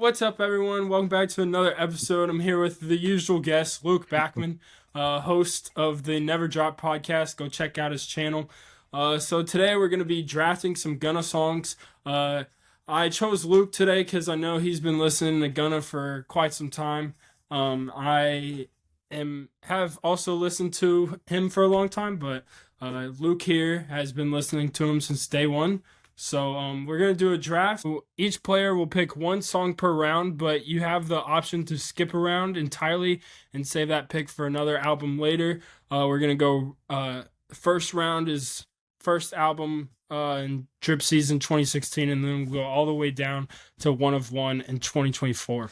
What's up, everyone? Welcome back to another episode. I'm here with the usual guest, Luke Backman, host of the Never Drop podcast. Go check out his channel. So today we're going to be drafting some Gunna songs. I chose Luke today because I know he's been listening to Gunna for quite some time. I have also listened to him for a long time, but Luke here has been listening to him since day one. So we're going to do a draft. Each player will pick one song per round, but you have the option to skip a round entirely and save that pick for another album later. We're going to go, first round is first album in Drip Season 2016, and then we'll go all the way down to One of One in 2024.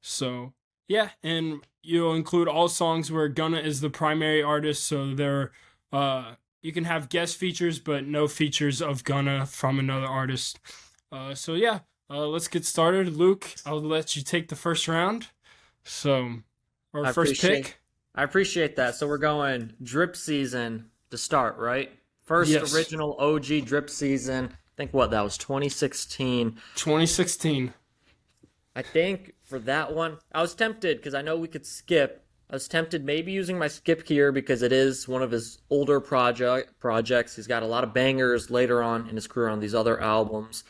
So, yeah, and you'll include all songs where Gunna is the primary artist, so they're... you can have guest features, but no features of Gunna from another artist. Let's get started. Luke, I'll let you take the first round. First pick. I appreciate that. So we're going Drip Season to start, right? First Yes. Original OG Drip Season. I think that was 2016. 2016. I think for that one, I was tempted because I know we could skip. I was tempted maybe using my skip here because it is one of his older projects. He's got a lot of bangers later on in his career on these other albums.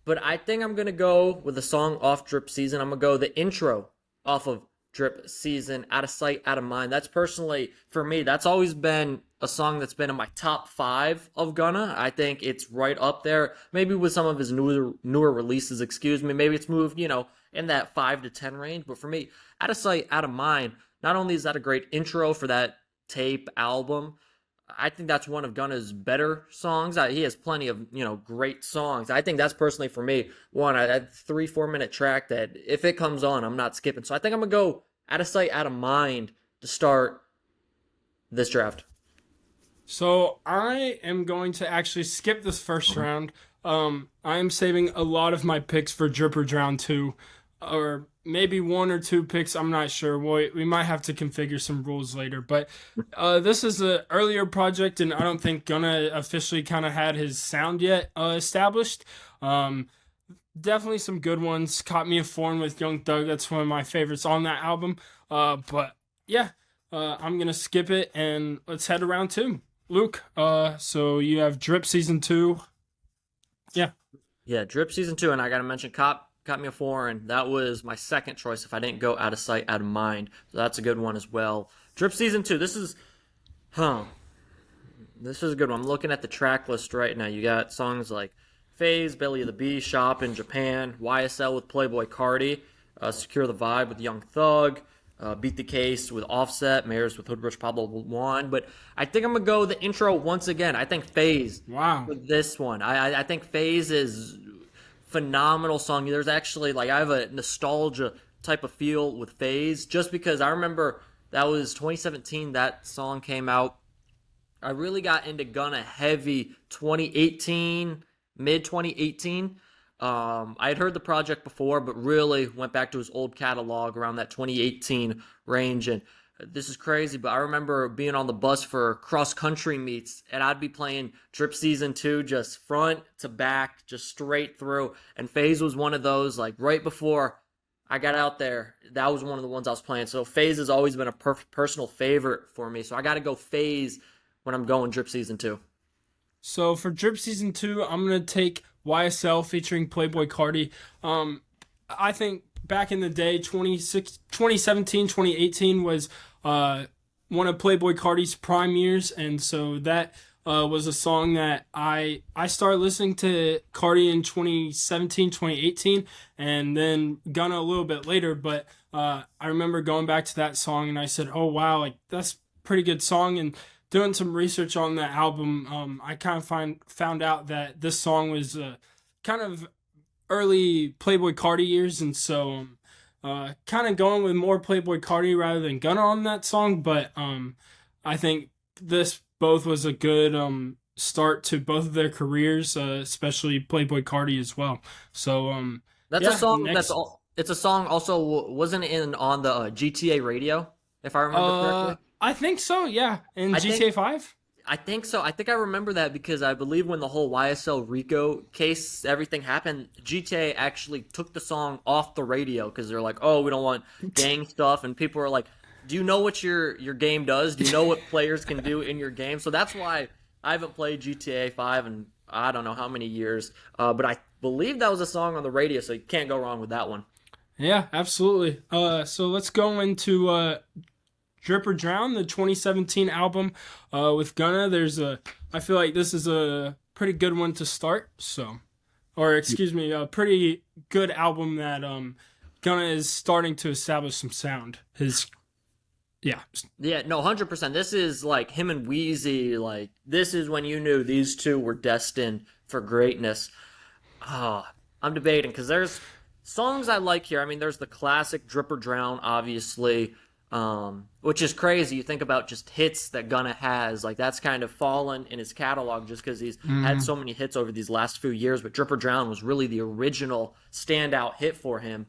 But I think I'm going to go with a song off Drip Season. I'm going to go the intro off of Drip Season, Out of Sight, Out of Mind. That's personally, for me, that's always been a song that's been in my top 5 of Gunna. I think it's right up there. Maybe with some of his newer releases, maybe it's moved, in that 5 to 10 range. But for me, Out of Sight, Out of Mind, not only is that a great intro for that tape album, I think that's one of Gunna's better songs. He has plenty of, great songs. I think that's personally for me, a 3-4 minute track that if it comes on, I'm not skipping. So I think I'm going to go Out of Sight, Out of Mind to start this draft. So I am going to actually skip this first round. I am saving a lot of my picks for Drip or Drown 2. Or maybe 1 or 2 picks, I'm not sure. We might have to configure some rules later. But this is an earlier project, and I don't think Gunna officially kind of had his sound yet established. Definitely some good ones. Caught Me a Foreign with Young Thug. That's one of my favorites on that album. I'm going to skip it, and let's head to round 2. Luke, so you have Drip Season 2. Yeah, Drip Season 2, and I got to mention Caught Me a Foreign. That was my second choice if I didn't go Out of Sight, Out of Mind. So that's a good one as well. Drip Season 2, this is a good one. I'm looking at the track list right now. You got songs like Phase, Belly of the Beast, Shop in Japan, YSL with Playboi Carti, Secure the Vibe with Young Thug, Beat the Case with Offset, Mayors with Hood Rush Pablo Juan. But I think I'm going to go the intro once again. I think Phase with this one. I think Phase is phenomenal song. There's actually, I have a nostalgia type of feel with Phase just because I remember that was 2017 that song came out. I really got into Gunna heavy 2018, mid 2018. I had heard the project before, but really went back to his old catalog around that 2018 range. And this is crazy, but I remember being on the bus for cross-country meets, and I'd be playing Drip Season 2 just front to back, just straight through. And Phase was one of those, right before I got out there, that was one of the ones I was playing. So Phase has always been a personal favorite for me. So I got to go Phase when I'm going Drip Season 2. So for Drip Season 2, I'm going to take YSL featuring Playboi Carti. I think back in the day, 2017, 2018 was one of Playboi Carti's prime years, and so that was a song that I started listening to Carti in 2017, 2018, and then Gunna a little bit later, but I remember going back to that song, and I said, oh wow, that's a pretty good song, and doing some research on the album, I kind of found out that this song was kind of early Playboi Carti years, and so kind of going with more Playboi Carti rather than Gunna on that song, but I think this both was a good start to both of their careers, especially Playboi Carti as well. So that's a song. It's a song also wasn't on the GTA radio, if I remember correctly. I think so, yeah. In GTA 5? I think so. I think I remember that because I believe when the whole YSL Rico case, everything happened, GTA actually took the song off the radio because they're like, "Oh, we don't want gang stuff," and people are like, "Do you know what your game does? Do you know what players can do in your game?" So that's why I haven't played GTA 5 in I don't know how many years. But I believe that was a song on the radio, so you can't go wrong with that one. Yeah, absolutely. So let's go into Drip or Drown, the 2017 album with Gunna. I feel like this is a pretty good one to start. So, or excuse me, a pretty good album that Gunna is starting to establish some sound. Yeah, Yeah, no, 100%. This is like him and Wheezy. Like, this is when you knew these two were destined for greatness. Ah, I'm debating because there's songs I like here. I mean, there's the classic Drip or Drown, obviously, which is crazy. You think about just hits that Gunna has. Like, that's kind of fallen in his catalog just because he's had so many hits over these last few years. But Drip or Drown was really the original standout hit for him.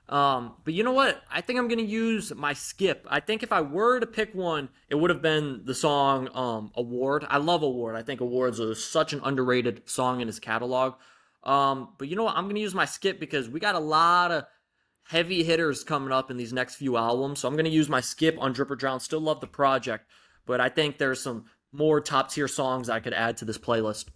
But you know what? I think I'm gonna use my skip. I think if I were to pick one, it would have been the song Award. I love Award. I think Awards is such an underrated song in his catalog. But you know what? I'm gonna use my skip because we got a lot of heavy hitters coming up in these next few albums. So I'm gonna use my skip on Drip or Drown. Still love the project, but I think there's some more top tier songs I could add to this playlist.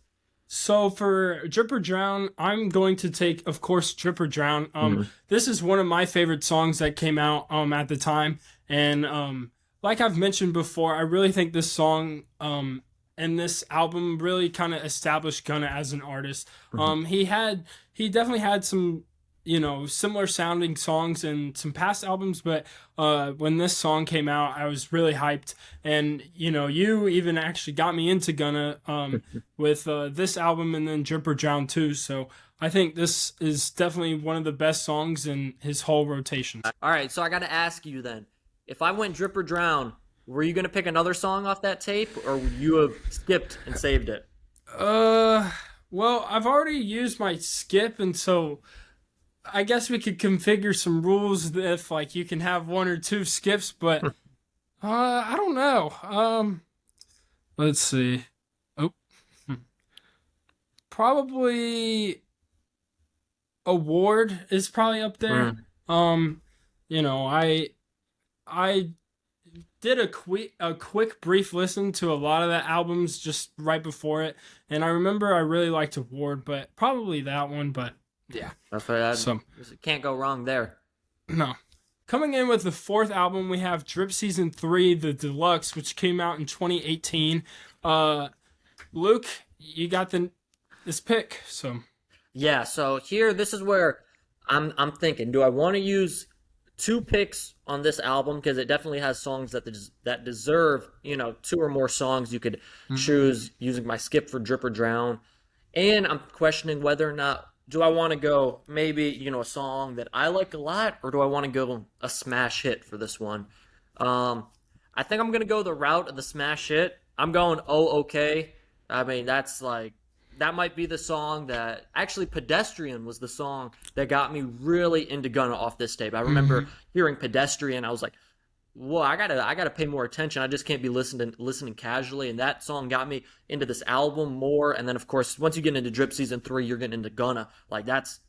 so for Drip or Drown, I'm going to take, of course, Drip or Drown. This is one of my favorite songs that came out at the time, and like I've mentioned before, I really think this song and this album really kind of established Gunna as an artist. He definitely had some similar sounding songs in some past albums, but when this song came out, I was really hyped. And you even actually got me into Gunna with this album and then Drip or Drown too. So I think this is definitely one of the best songs in his whole rotation. All right, so I got to ask you then, if I went Drip or Drown, were you gonna pick another song off that tape, or would you have skipped and saved it? Well, I've already used my skip, and so I guess we could configure some rules if like you can have one or two skips, but I don't know. Let's see. Oh, probably Award is probably up there. I did a quick brief listen to a lot of the albums just right before it, and I remember I really liked Award, but probably that one. But yeah, That's right. so Can't go wrong there. no. Coming in with the fourth album, we have Drip Season 3, the Deluxe, which came out in 2018. Luke, you got this pick, so Yeah, so here, this is where I'm thinking, do I want to use two picks on this album because it definitely has songs that deserve, two or more songs you could choose using my skip for Drip or Drown. And I'm questioning whether or not do I want to go maybe, a song that I like a lot, or do I want to go a smash hit for this one? I think I'm going to go the route of the smash hit. I'm going Oh Okay. I mean, that might be the song that actually Pedestrian was the song that got me really into Gunna off this tape. I remember hearing Pedestrian, I was like, whoa, I gotta pay more attention. I just can't be listening casually. And that song got me into this album more. And then of course, once you get into Drip Season 3, you're getting into Gunna. Like that's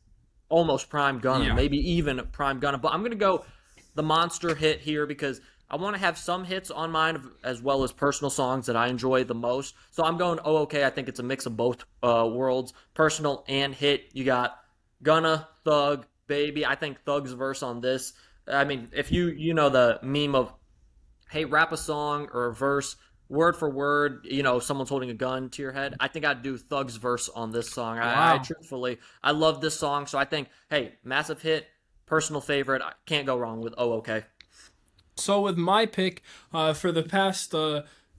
almost prime Gunna, maybe even prime Gunna. But I'm gonna go the monster hit here because I want to have some hits on mine as well as personal songs that I enjoy the most. So I'm going, oh, okay. I think it's a mix of both worlds, personal and hit. You got Gunna, Thug, Baby. I think Thug's verse on this. I mean, if you know the meme of, hey, rap a song or a verse word for word, someone's holding a gun to your head. I think I'd do Thug's verse on this song. Wow. I truthfully, I love this song. So I think, hey, massive hit, personal favorite. I can't go wrong with oh, okay. So with my pick for the past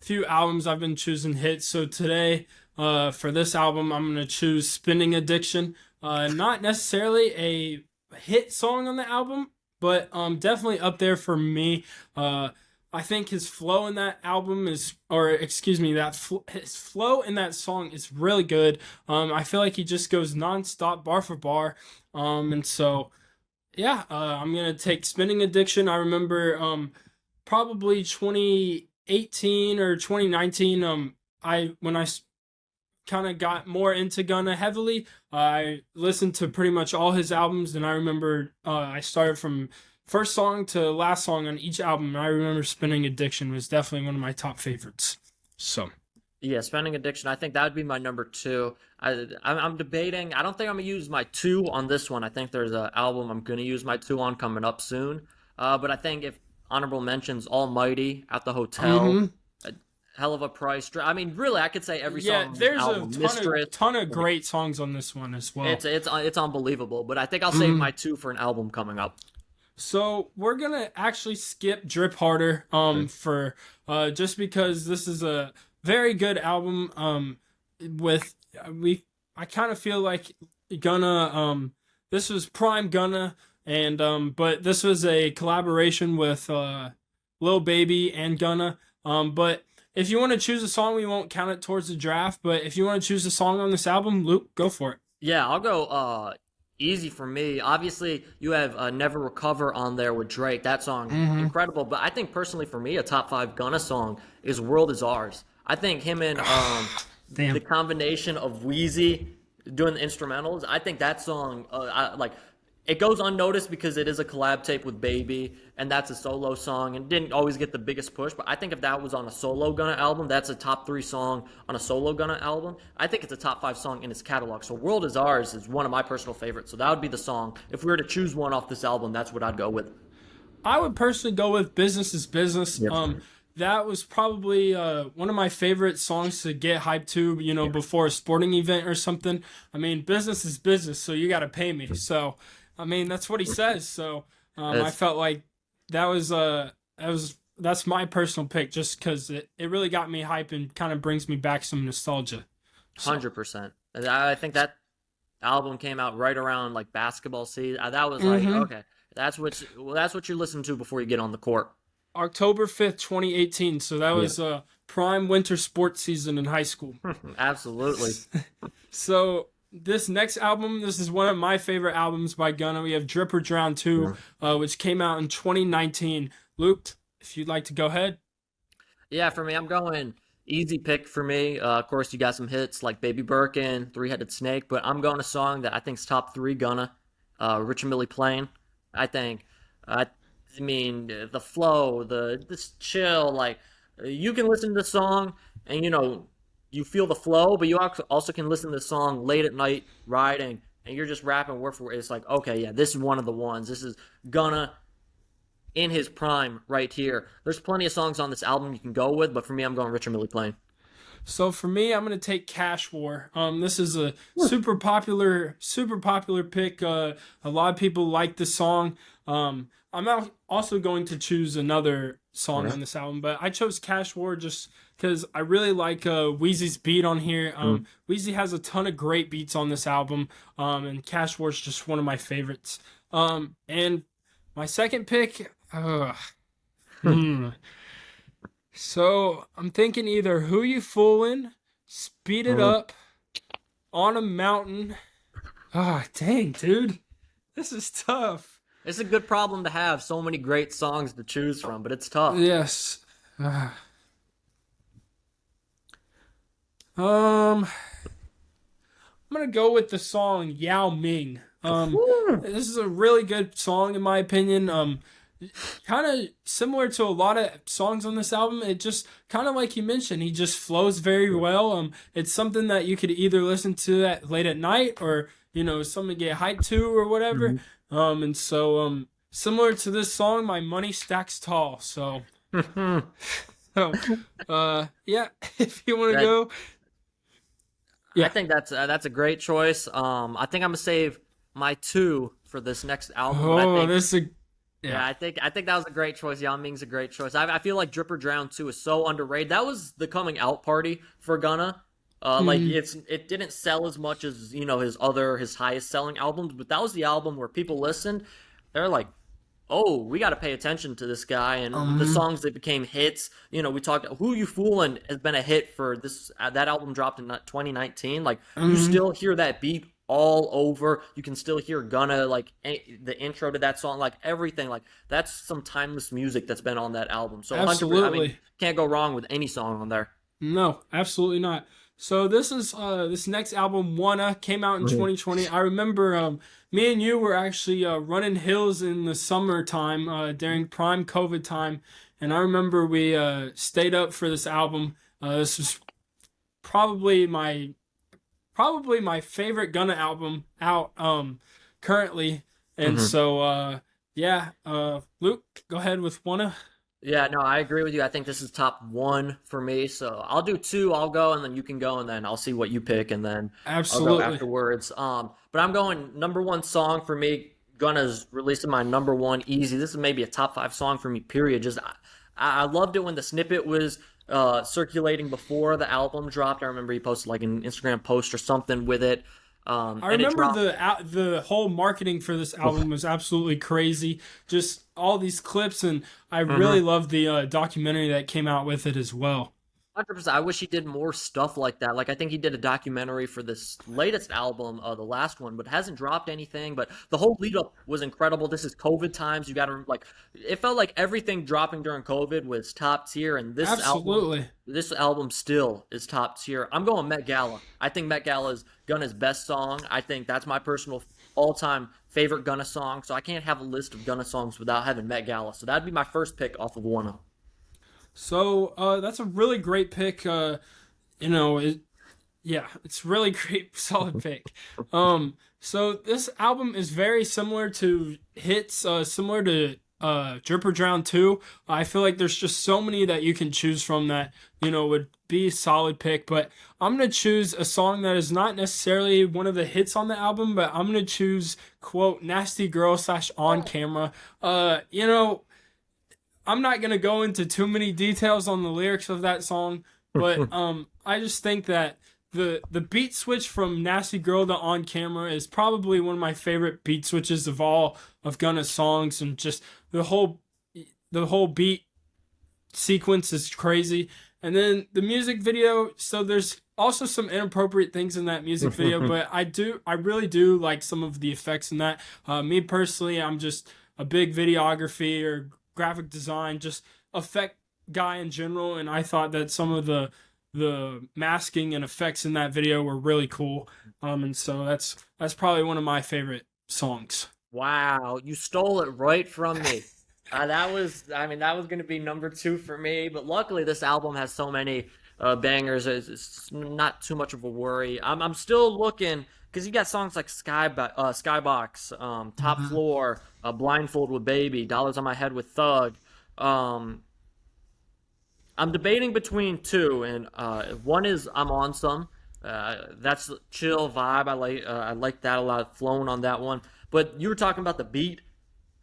few albums, I've been choosing hits. So today, for this album, I'm going to choose Spending Addiction. Not necessarily a hit song on the album, but definitely up there for me. I think his flow in that album his flow in that song is really good. I feel like he just goes nonstop, bar for bar. And so yeah, I'm gonna take Spending Addiction. I remember probably 2018 or 2019. when I kind of got more into Gunna heavily, I listened to pretty much all his albums, and I remember I started from first song to last song on each album. And I remember Spinning Addiction was definitely one of my top favorites. So. Yeah, Spending Addiction. I think that would be my number two. I'm debating. I don't think I'm gonna use my two on this one. I think there's an album I'm gonna use my two on coming up soon. But I think if honorable mentions, Almighty, At the Hotel, Mm-hmm. a hell of a price. I mean, really, I could say every Yeah, song on this there's album. a Mistress. ton of great songs on this one as well. It's unbelievable. But I think I'll save my two for an album coming up. So we're gonna actually skip Drip Harder for just because this is a very good album with I kind of feel like Gunna this was prime Gunna and but this was a collaboration with Lil Baby and Gunna but if you want to choose a song, we won't count it towards the draft, but if you want to choose a song on this album, Luke, go for it. Yeah, I'll go easy for me. Obviously, you have Never Recover on there with Drake. That song, incredible. But I think personally for me, a top five Gunna song is World Is Ours. I think him and Damn. the combination of Wheezy doing the instrumentals, I think that song, it goes unnoticed because it is a collab tape with Baby, and that's a solo song, and didn't always get the biggest push. But I think if that was on a solo Gunna album, that's a top three song on a solo Gunna album. I think it's a top five song in his catalog. So World Is Ours is one of my personal favorites. So that would be the song. If we were to choose one off this album, that's what I'd go with. I would personally go with Business is Business. Yep. That was probably one of my favorite songs to get hyped to, before a sporting event or something. I mean, business is business, so you got to pay me. So, I mean, that's what he says. So, I felt like that's my personal pick just because it really got me hyped and kind of brings me back some nostalgia. 100%. I think that album came out right around like basketball season. That was like, okay, that's what you listen to before you get on the court. October 5th, 2018. So that was prime winter sports season in high school. Absolutely. So this next album, this is one of my favorite albums by Gunna. We have Drip or Drown 2, which came out in 2019. Luke, if you'd like to go ahead. Yeah, for me, I'm going easy pick for me. Of course, you got some hits like Baby Birkin, Three-Headed Snake, but I'm going a song that I think is top three Gunna, Rich and Millie Plain. I think, I mean, the flow, this chill, like, you can listen to the song and, you feel the flow, but you also can listen to the song late at night riding, and you're just rapping word for word. It's like, okay, yeah, this is one of the ones. This is Gunna in his prime right here. There's plenty of songs on this album you can go with, but for me, I'm going Rich and Millie Plain. So for me, I'm gonna take Cash War. This is a super popular pick. A lot of people like this song. I'm also going to choose another song on this album, but I chose Cash War just because I really like Wheezy's beat on here. Wheezy has a ton of great beats on this album, and Cash War is just one of my favorites. And my second pick, so I'm thinking either Who You Foolin', Speed It Up, On a Mountain. Dang, dude. This is tough. It's a good problem to have, so many great songs to choose from, but it's tough. Yes. I'm gonna go with the song Yao Ming. This is a really good song in my opinion. Kind of similar to a lot of songs on this album. It just kind of like you mentioned, he just flows very well. It's something that you could either listen to at late at night or something to get hyped to or whatever. And so similar to this song, My Money Stacks Tall. So, yeah, if you want to go. Yeah, I think that's a great choice. I think I'm gonna save my two for this next album. I think that was a great choice. Yao Ming's a great choice. I feel like Drip or Drown 2 is so underrated. That was the coming out party for Gunna. Like it didn't sell as much as his highest selling albums, but that was the album where people listened. They're like, oh, we got to pay attention to this guy, and the songs that became hits. We talked. Who You Foolin' has been a hit for this. That album dropped in 2019. Like you still hear that beat all over. You can still hear Gunna, like the intro to that song, like everything. Like that's some timeless music that's been on that album. So Absolutely, 100%, can't go wrong with any song on there. No, absolutely not. So this next album, Wanna, came out in Mhm. 2020. I remember me and you were actually running hills in the summertime during prime COVID time, and I remember we stayed up for this album. This was probably my probably my favorite Gunna album out currently, and Mhm. so yeah, Luke, go ahead with Wanna. Yeah, no, I agree with you. I think this is top one for me. So I'll do two. I'll go, and then you can go, and then I'll see what you pick, and then I'll go Absolutely. afterwards. But I'm going number one song for me. Gunna's releasing my number one easy. This is maybe a top five song for me. Period. Just I loved it when the snippet was circulating before the album dropped. I remember he posted like an Instagram post or something with it. I And it remember dropped. the whole marketing for this album was absolutely crazy. Just all these clips, and I really loved the documentary that came out with it as well. 100%. I wish he did more stuff like that. Like I think he did a documentary for this latest album, the last one, but hasn't dropped anything. But the whole lead up was incredible. This is COVID times. You got to like, it felt like everything dropping during COVID was top tier, and Absolutely. this album still is top tier. I'm going Met Gala. I think Met Gala is Gunna's best song. I think that's my personal all time favorite Gunna song. So I can't have a list of Gunna songs without having Met Gala. So that'd be my first pick off of one. So that's a really great pick. You know, yeah, it's really great, solid pick. So this album is very similar to hits, similar to Drip or Drown 2. I feel like there's just so many that you can choose from that, would be a solid pick. But I'm gonna choose a song that is not necessarily one of the hits on the album, but I'm gonna choose quote Nasty Girl slash On Camera. I'm not gonna go into too many details on the lyrics of that song, but I just think that the beat switch from Nasty Girl to On Camera is probably one of my favorite beat switches of all of Gunna's songs, and just the whole beat sequence is crazy. And then the music video, so there's also some inappropriate things in that music video, but I really do like some of the effects in that. Me personally, I'm just a big videography or graphic design, just effect guy in general, and I thought that some of the masking and effects in that video were really cool. And so that's probably one of my favorite songs. Wow, you stole it right from me. I mean, that was going to be number two for me, but luckily this album has so many bangers. It's not too much of a worry. I'm still looking because you got songs like Skybox, Top Floor, Blindfold with Baby, Dollars on My Head with Thug. Um, I'm debating between two, and one is I'm on some. That's chill vibe. I like that a lot. Flowing on that one. But you were talking about the beat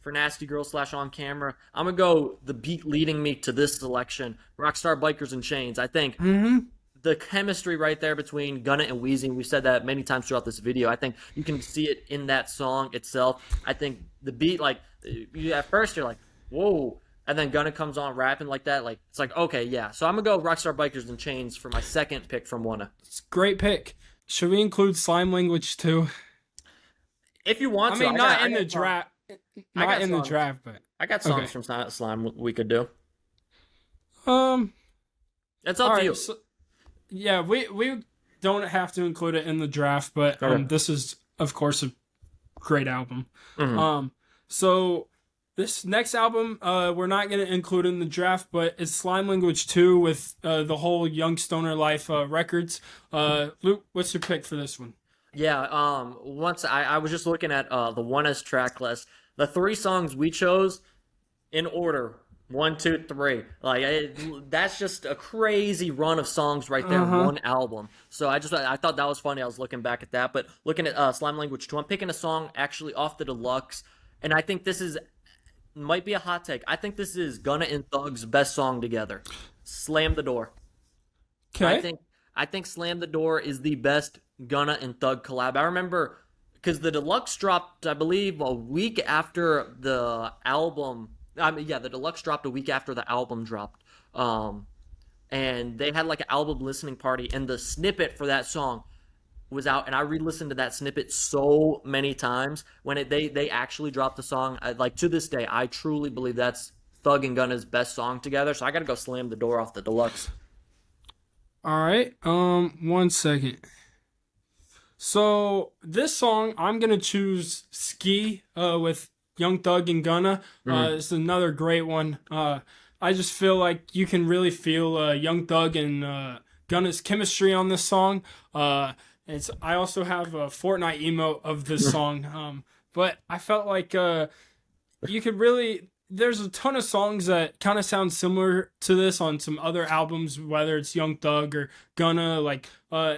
for Nasty Girl slash On Camera. I'm gonna go the beat leading me to this selection. Rockstar Bikers and Chains. I think Mm-hmm. the chemistry right there between Gunna and Weezy. We've said that many times throughout this video. I think you can see it in that song itself. I think the beat, like, at first you're like, whoa. And then Gunna comes on rapping like that. Like, it's like, okay, yeah. So I'm going to go Rockstar Bikers and Chains for my second pick from Wanna. It's a great pick. Should we include slime language too? If you want I to, mean, not I in the got songs. draft, I not got in the songs. draft, but I got okay. songs from Slime we could do. Um. It's All up to right. you. So, yeah, we don't have to include it in the draft, but Okay. this is of course a great album. Mhm. So this next album, we're not gonna include in the draft, but it's Slime Language 2 with the whole Young Stoner Life records. Luke, what's your pick for this one? Yeah, once I was just looking at the one S track list. The three songs we chose in order. One, two, three. That's just a crazy run of songs right there Uh in huh. one album. So I thought that was funny. I was looking back at that, but looking at Slime Language 2, I'm picking a song actually off the deluxe, and I think this is might be a hot take. I think this is Gunna and Thug's best song together. Slam the Door. I Okay. think I think Slam the Door is the best Gunna and Thug collab. I remember because the deluxe dropped, I believe, a week after the album. I mean, yeah, the deluxe dropped a week after the album dropped. And they had like an album listening party, and the snippet for that song was out, and I re-listened to that snippet so many times when they actually dropped the song. Like to this day, I truly believe that's Thug and Gunna's best song together. So I got to go Slam the Door off the deluxe. All right. 1 second. So this song, I'm gonna choose "Ski" with Young Thug and Gunna. Mhm. It's another great one. I just feel like you can really feel Young Thug and Gunna's chemistry on this song. It's I also have a Fortnite emote of this song. But I felt like you could really there's a ton of songs that kind of sound similar to this on some other albums, whether it's Young Thug or Gunna. Like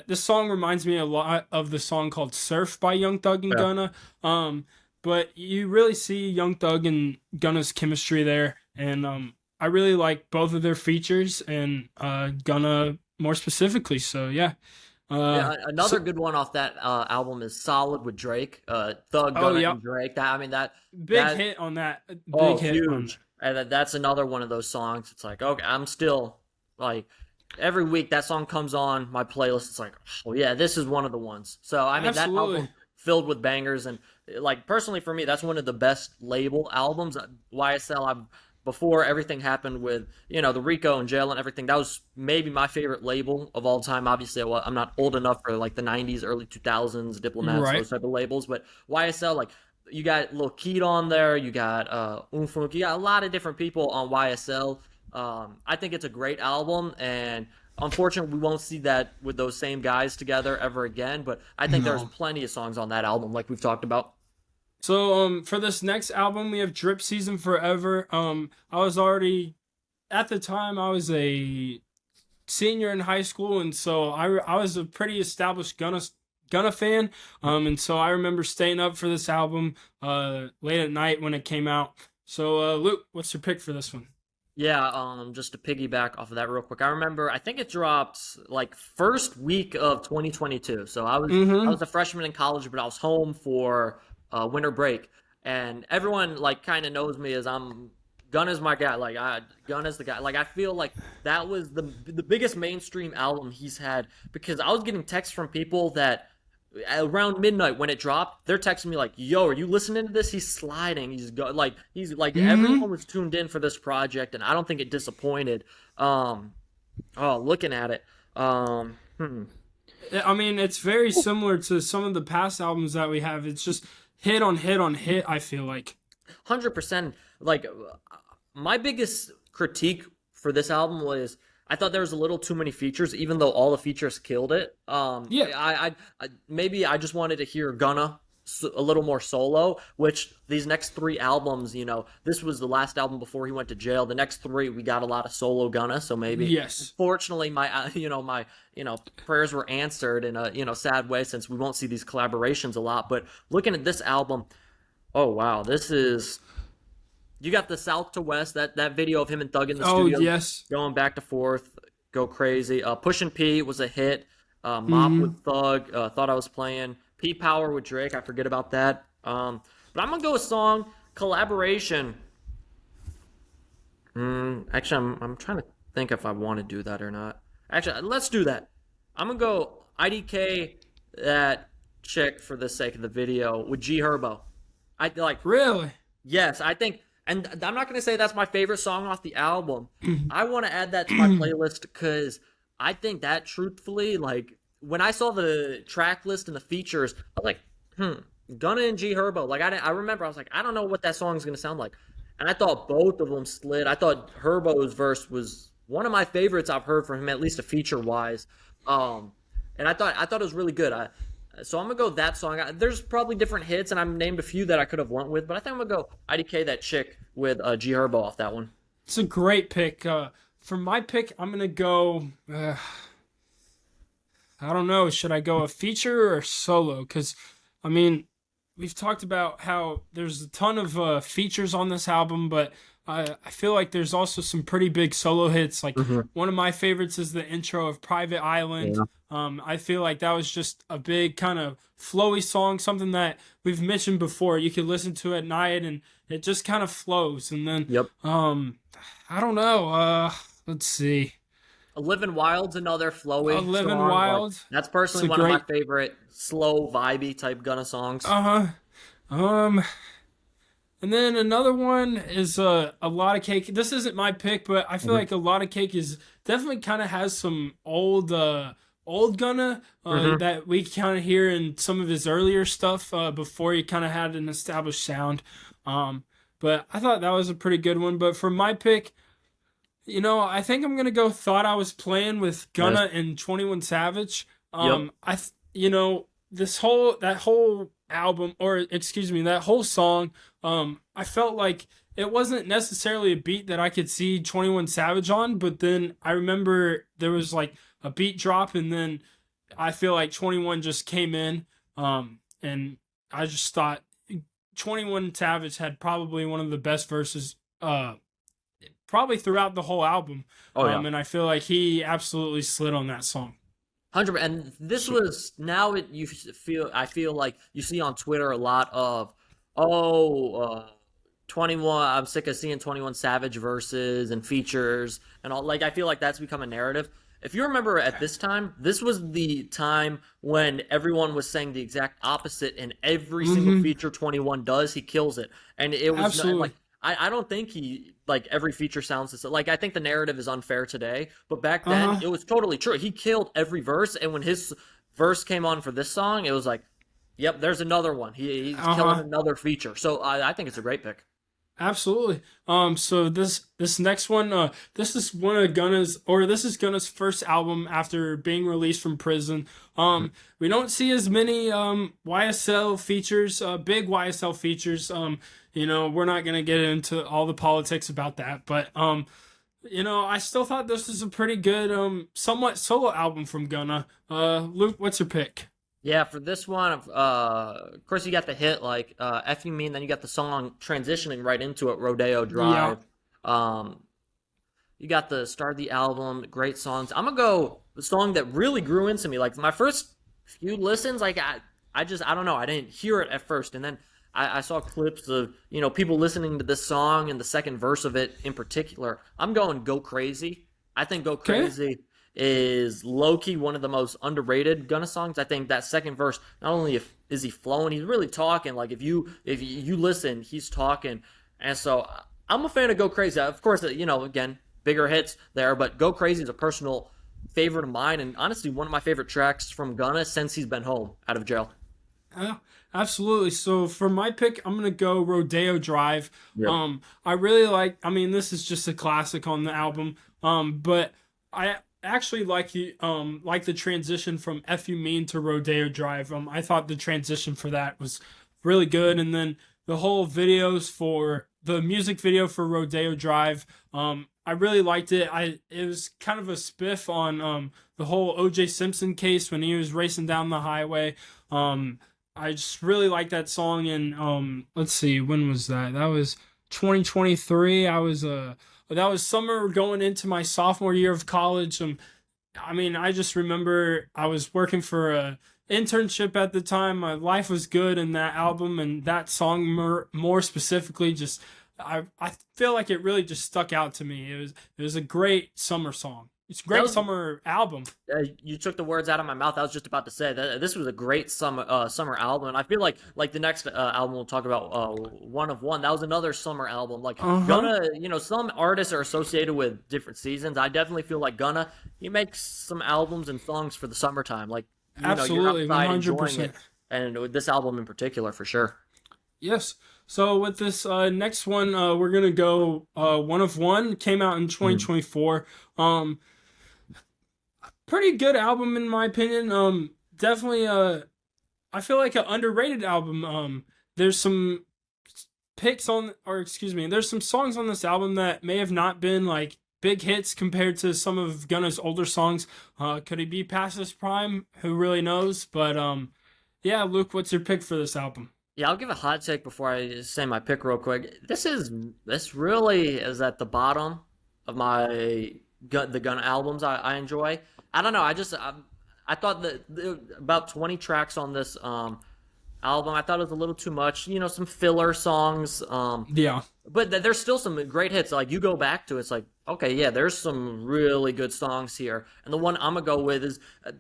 this song reminds me a lot of the song called "Surf" by Young Thug and Yeah. Gunna. But you really see Young Thug and Gunna's chemistry there, and I really like both of their features and Gunna more specifically. So yeah. Yeah, So another good one off that album is "Solid" with Drake, Thug, oh Gunna, yeah, and Drake. That I mean big that hit on that. Big oh hit on that. huge, and that's another one of those songs. It's like okay, I'm still like every week that song comes on my playlist. It's like oh yeah, this is one of the ones. So I mean that Absolutely. album filled with bangers and like personally for me that's one of the best label albums. YSL. I'm before everything happened with the Rico and jail and everything. That was maybe my favorite label of all time. Obviously, I'm not old enough for like the '90s, early 2000s, Diplomats, Right. those type of labels. But YSL, like you got Lil Keat on there, you got Unfunk, you got a lot of different people on YSL. I think it's a great album, and unfortunately, we won't see that with those same guys together ever again. But I think there's No. plenty of songs on that album, like we've talked about. So for this next album we have Drip Season Forever. I was already at the time I was a senior in high school, and so I was a pretty established Gunna fan. And so I remember staying up for this album late at night when it came out. So Luke, what's your pick for this one? Yeah, just to piggyback off of that real quick. I remember I think it dropped like first week of 2022. So I Mm-hmm. was a freshman in college, but I was home for winter break. And everyone like kind of knows me as I'm Gun is my guy. Gun is the guy. Like I feel like that was the biggest mainstream album he's had because I was getting texts from people that around midnight when it dropped, they're texting me like, "Yo, are you listening to this? He's sliding. He's like Mm-hmm. everyone was tuned in for this project, and I don't think it disappointed." Um, oh, looking at it, hmm. I mean, it's very similar to some of the past albums that we have. It's just hit on hit on hit. I feel like. 100%. Like my biggest critique for this album was I thought there was a little too many features, even though all the features killed it. Yeah. Maybe I just wanted to hear Gunna a little more solo. Which these next three albums, this was the last album before he went to jail. The next three we got a lot of solo Gunna, so maybe. Yes. Fortunately, my prayers were answered in a sad way since we won't see these collaborations a lot. But looking at this album, oh wow, this is you got the South to West that video of him and Thug in the Oh studio yes. going back to forth, go crazy. Pushin' P was a hit. Mop Mm-hmm. with Thug, thought I was playing. P Power with Drake, I forget about that. But I'm gonna go with song collaboration. Actually, I'm trying to think if I want to do that or not. Actually, let's do that. I'm gonna go IDK that chick for the sake of the video with G Herbo. I like Really. Yes, I think, and I'm not going to say that's my favorite song off the album. I want to add that to my playlist because I think that truthfully, like, when I saw the track list and the features, I was like, Gunna and G Herbo. Like, I remember I was like, I don't know what that song is going to sound like. And I thought both of them slid. I thought Herbo's verse was one of my favorites I've heard from him, at least a feature wise. Um, and I thought it was really good. So I'm gonna go that song. There's probably different hits, and I've named a few that I could have went with, but I think I'm gonna go IDK that chick with G Herbo off that one. It's a great pick. For my pick, I'm gonna go. I don't know. Should I go a feature or solo? Because, I mean, we've talked about how there's a ton of features on this album, but I feel like there's also some pretty big solo hits. Like Mm-hmm. one of my favorites is the intro of Private Island. Yeah. I feel like that was just a big kind of flowy song, something that we've mentioned before. You could listen to at night and it just kind of flows. And then, Yep. I don't know. Let's see. Living Wild's another flowy Living song. Like Wild. that's It's personally a one of my great. favorite slow, vibey type Gunna songs. Uh huh. Um, And then another one is a lot of cake. This isn't my pick, but I feel Hmm. like a lot of cake is definitely kind of has some old Gunna Hmm. that we kind of hear in some of his earlier stuff before he kind of had an established sound. Um, but I thought that was a pretty good one. But for my pick, I think I'm gonna go. Thought I was playing with Yes. Gunna and 21 Savage. Yep. This whole album, or excuse me, that whole song. I felt like it wasn't necessarily a beat that I could see 21 Savage on, but then I remember there was like a beat drop, and then I feel like 21 just came in, and I just thought 21 Savage had probably one of the best verses. Probably throughout the whole album. Oh yeah. And I feel like he absolutely slid on that song. 100. And this So, was now it. You feel. I feel like you see on Twitter a lot of, oh, 21. I'm sick of seeing 21 Savage verses and features and all. Like I feel like that's become a narrative. If you remember at this time, this was the time when everyone was saying the exact opposite, and every single mm-hmm, feature 21 does, he kills it. And it was not like absolutely. I don't think he like every feature sounds the same. Like I think the narrative is unfair today, but back Uh then huh. it was totally true. He killed every verse, and when his verse came on for this song, it was like, yep, there's another one. He's Uh killing huh. another feature. So I think it's a great pick. Absolutely. So this next one, this is Gunna's first album after being released from prison. We don't see as many YSL features, big YSL features. We're not gonna get into all the politics about that, but I still thought this was a pretty good, somewhat solo album from Gunna. Luke, what's your pick? Yeah, for this one, of course, you got the hit like "F You Mean," then you got the song transitioning right into it, "Rodeo Yeah. Drive." Um, you got the start of the album, great songs. I'm gonna go the song that really grew into me. Like my first few listens, like I don't know, I didn't hear it at first, and then I saw clips of people listening to this song and the second verse of it in particular. I'm going "Go Crazy." I think "Go Okay. Crazy" is low key one of the most underrated Gunna songs. I think that second verse, not only is he flowing, he's really talking. Like if you listen, he's talking, and so I'm a fan of "Go Crazy." Of course, again, bigger hits there, but "Go Crazy" is a personal favorite of mine, and honestly, one of my favorite tracks from Gunna since he's been home out of jail. Yeah, absolutely. So for my pick, I'm gonna go Rodeo Drive. Yep. I really like. I mean, this is just a classic on the album. But I actually like the transition from "F You Mean" to Rodeo Drive. I thought the transition for that was really good, and then the whole videos for the music video for Rodeo Drive. I really liked it. It was kind of a spiff on the whole O.J. Simpson case when he was racing down the highway. I just really like that song. And let's see, when was that? That was 2023. That was summer going into my sophomore year of college. I mean, I just remember I was working for a internship at the time. My life was good, and that album and that song more specifically, just I feel like it really just stuck out to me. It was a great summer song. It's a That great was summer album. You took the words out of my mouth. I was just about to say that this was a great summer album, and I feel like the next album we'll talk about, "One of One." That was another summer album. Like Uh huh. Gunna, some artists are associated with different seasons. I definitely feel like Gunna, he makes some albums and songs for the summertime. Like you're Absolutely, outside enjoying 100%. it, and with this album in particular, for sure. Yes. So with this next one, we're gonna go One of One. Came out in Mhm. 2024. Um, Pretty good album in my opinion. Definitely I feel like an underrated album. There's some picks on, or excuse me, there's some songs on this album that may have not been like big hits compared to some of Gunna's older songs. Could he be past his prime? Who really knows? But yeah, Luke, what's your pick for this album? Yeah, I'll give a hot take before I say my pick real quick. This really is at the bottom of the Gun albums I enjoy. I don't know. I thought that about 20 tracks on this album. I thought it was a little too much. Some filler songs. Yeah. But there's still some great hits. Like you go back to it, it's like, okay, yeah, there's some really good songs here. And the one I'm gonna go with is,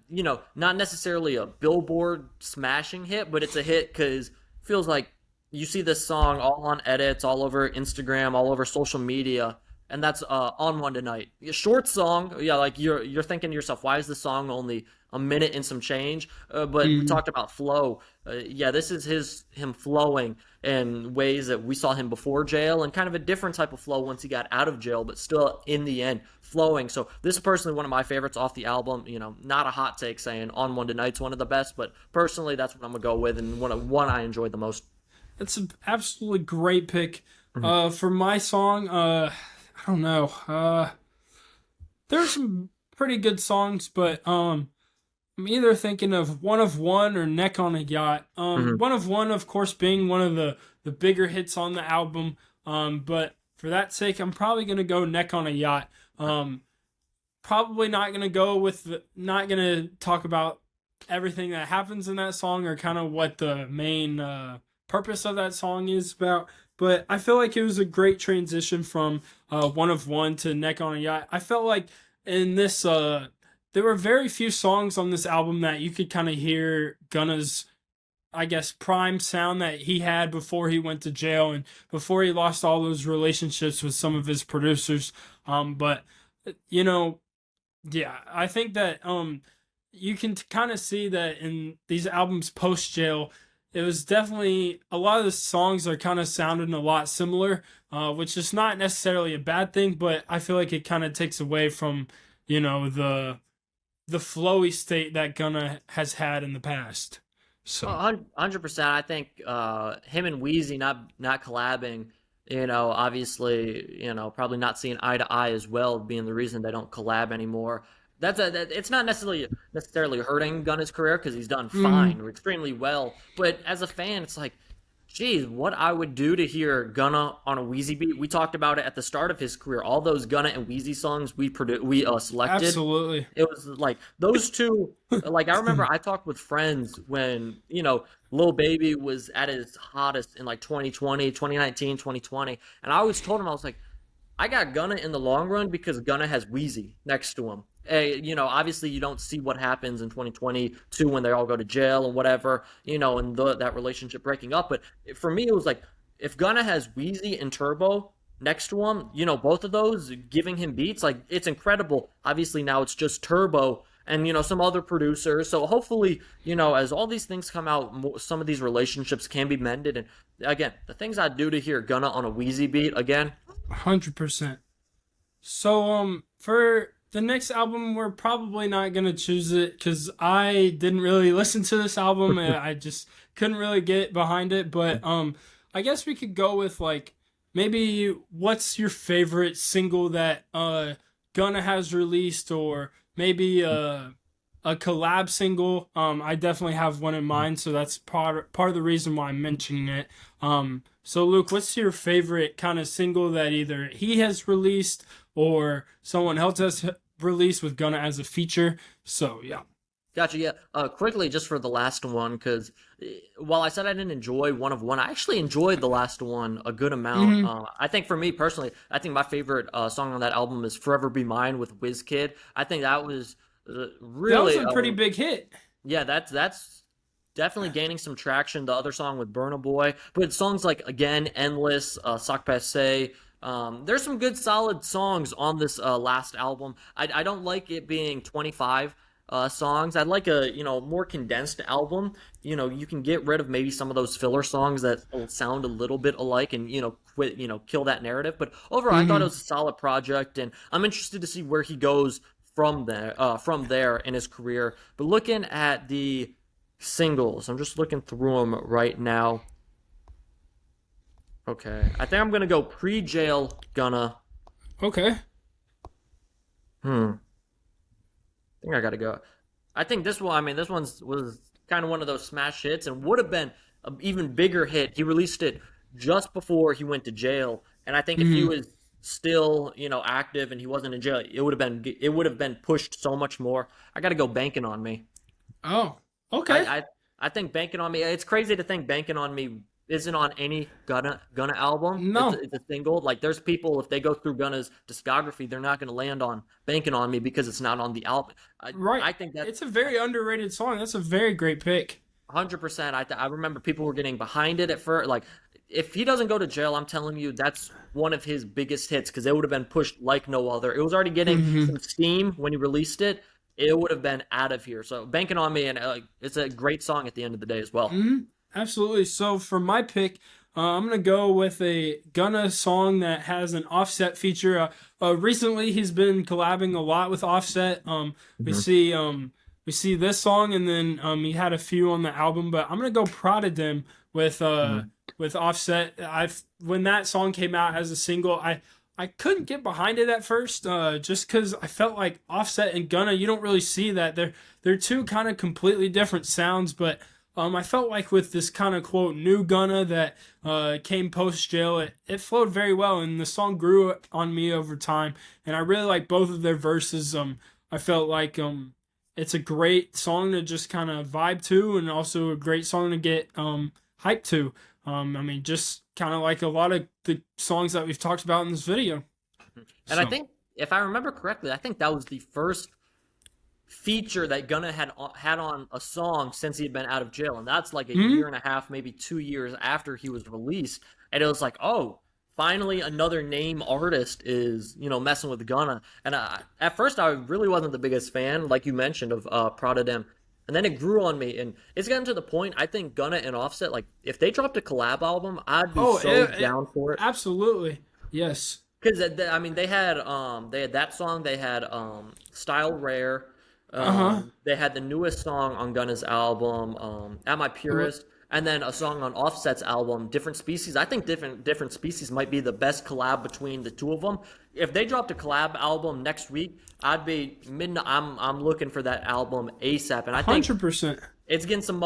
not necessarily a Billboard smashing hit, but it's a hit because feels like, you see this song all on edits, all over Instagram, all over social media, and that's on one tonight. A short song, yeah, like you're thinking to yourself, why is the song only a minute and some change? But we Mhm. talked about flow. Yeah, this is him flowing in ways that we saw him before jail, and kind of a different type of flow once he got out of jail, but still in the end flowing. So this is personally one of my favorites off the album. Not a hot take saying on one tonight's one of the best, but personally that's what I'm gonna go with, and one I enjoyed the most. That's an absolutely great pick. Mhm. For my song, I don't know. There's some pretty good songs, but I'm either thinking of One of One or Neck on a Yacht. Mhm. One of One, of course, being one of the bigger hits on the album. But for that sake, I'm probably gonna go Neck on a Yacht. Probably not gonna go with not gonna talk about everything that happens in that song or kind of what the main purpose of that song is about. But I feel like it was a great transition from One of One to Neck on a Yacht. I felt like in this there were very few songs on this album that you could kind of hear Gunna's, I guess, prime sound that he had before he went to jail and before he lost all those relationships with some of his producers. But you know, yeah, I think that you can kind of see that in these albums post jail, it was definitely a lot of the songs are kind of sounding a lot similar, which is not necessarily a bad thing, but I feel like it kind of takes away from the flowy state that Gunna has had in the past. So 100%. I think him and Wheezy not collabing, obviously, probably not seeing eye to eye as well, being the reason they don't collab anymore. It's not necessarily hurting Gunna's career because he's done mm, fine or extremely well. But as a fan, it's like, geez, what I would do to hear Gunna on a Wheezy beat. We talked about it at the start of his career. All those Gunna and Wheezy songs we selected. absolutely. It was like those two. Like I remember, I talked with friends when Lil Baby was at his hottest in like 2020, 2019, 2020, and I always told him I was like, I got Gunna in the long run because Gunna has Wheezy next to him. Obviously you don't see what happens in 2022 when they all go to jail and whatever, and that relationship breaking up. But for me, it was like if Gunna has Wheezy and Turbo next to him, both of those giving him beats, like it's incredible. Obviously now it's just Turbo and some other producers. So hopefully, as all these things come out, some of these relationships can be mended. And again, the things I do to hear Gunna on a Wheezy beat again. 100%. So for the next album, we're probably not gonna choose it because I didn't really listen to this album and I just couldn't really get behind it. But I guess we could go with like maybe what's your favorite single that Gunna has released, or maybe a collab single. I definitely have one in mind, so that's part of the reason why I'm mentioning it. So Luke, what's your favorite kind of single that either he has released or someone else has released with Gunna as a feature? So yeah. Gotcha. Yeah. Quickly, just for the last one, because while I said I didn't enjoy One of One, I actually enjoyed the last one a good amount. Mm-hmm. I think for me personally, I think my favorite song on that album is "Forever Be Mine" with WizKid. I think that was That was really, a pretty big hit. yeah. That's definitely gaining some traction. The other song with Burna Boy, but songs like Again, Endless, Sac Passe. There's some good solid songs on this last album. I don't like it being 25 songs. I'd like a more condensed album. You can get rid of maybe some of those filler songs that sound a little bit alike and quit kill that narrative. But overall, I thought it Mm-hmm. was a solid project, and I'm interested to see where he goes from there in his career. But looking at the singles, I'm just looking through them right now. Okay, I think I'm gonna go pre-jail Gunna. Okay. Hmm. I think I gotta go. I think this one. I mean, this one's was kind of one of those smash hits, and would have been an even bigger hit. He released it just before he went to jail, and I think if he Mm-hmm. was still, active and he wasn't in jail, it would have been pushed so much more. I gotta go banking on me. Oh. Okay. I I, I think banking on me. It's crazy to think banking on me isn't on any Gunna album. It's No. it's a single. Like there's people if they go through Gunna's discography, they're not going to land on banking on me because it's not on the album. I Right. I think that's It's a very underrated song. That's a very great pick. 100%. I remember people were getting behind it at first. Like if he doesn't go to jail, I'm telling you, that's one of his biggest hits because it would have been pushed like no other. It was already getting some steam when he released it. It would have been out of here. So banking on me, and it's a great song at the end of the day as well. Absolutely. So for my pick, I'm gonna go with a Gunna song that has an Offset feature. Recently, he's been collabing a lot with Offset. We see we see this song, and then he had a few on the album. But I'm gonna go Prodigy with Offset. When that song came out as a single, I couldn't get behind it at first, just because I felt like Offset and Gunna, you don't really see that. They're two kind of completely different sounds, but I felt like with this kind of quote new Gunna that came post jail, it flowed very well, and the song grew on me over time. And I really like both of their verses. I felt like it's a great song to just kind of vibe to, and also a great song to get hyped to. I mean, just kind of like a lot of the songs that we've talked about in this video. And I think, if I remember correctly, I think that was the first feature that Gunna had on a song since he had been out of jail, and that's like a year and a half, maybe 2 years after he was released. And it was like, oh, finally another name artist is messing with Gunna. And at first I really wasn't the biggest fan, like you mentioned, of Prodigy. And then it grew on me, and it's gotten to the point, I think Gunna and Offset, like, if they dropped a collab album, I'd be down for it. Absolutely. Yes. Because, I mean, they had that song, they had Style Rare, they had the newest song on Gunna's album, At My Purest, and then a song on Offset's album, Different Species. I think Different Species might be the best collab between the two of them. If they dropped a collab album next week, I'd be I'm looking for that album ASAP, and I think 100%. it's getting some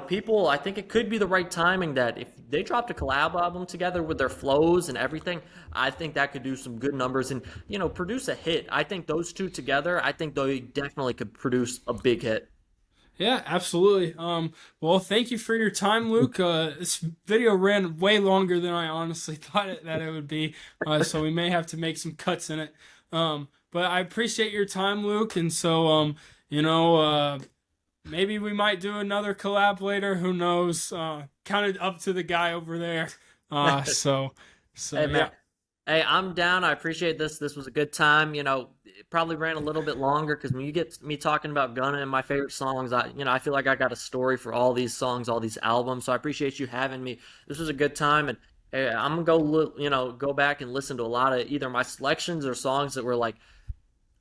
people. I think it could be the right timing that if they dropped a collab album together with their flows and everything, I think that could do some good numbers and produce a hit. I think those two together, I think they definitely could produce a big hit. Yeah, absolutely. Well, thank you for your time, Luke. This video ran way longer than I honestly thought that it would be, so we may have to make some cuts in it. But I appreciate your time, Luke, and so maybe we might do another collab later. Who knows? Kind of up to the guy over there. So hey, man. Yeah. Hey, I'm down. I appreciate this. This was a good time. It probably ran a little bit longer because when you get me talking about Gunna and my favorite songs, I feel like I got a story for all these songs, all these albums. So I appreciate you having me. This was a good time, and hey, I'm gonna go back and listen to a lot of either my selections or songs that were like,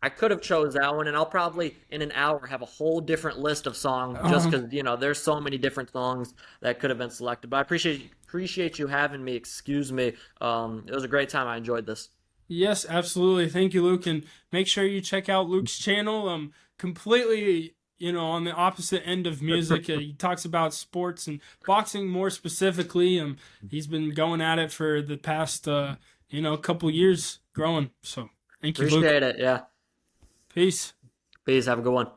I could have chose that one, and I'll probably in an hour have a whole different list of songs just because there's so many different songs that could have been selected. But I appreciate you having me. Excuse me. It was a great time. I enjoyed this. Yes, absolutely. Thank you, Luke, and make sure you check out Luke's channel. Completely, on the opposite end of music. He talks about sports and boxing more specifically. He's been going at it for the past, couple years growing. So thank you, Luke. Appreciate it. Yeah. Peace. Peace. Have a good one.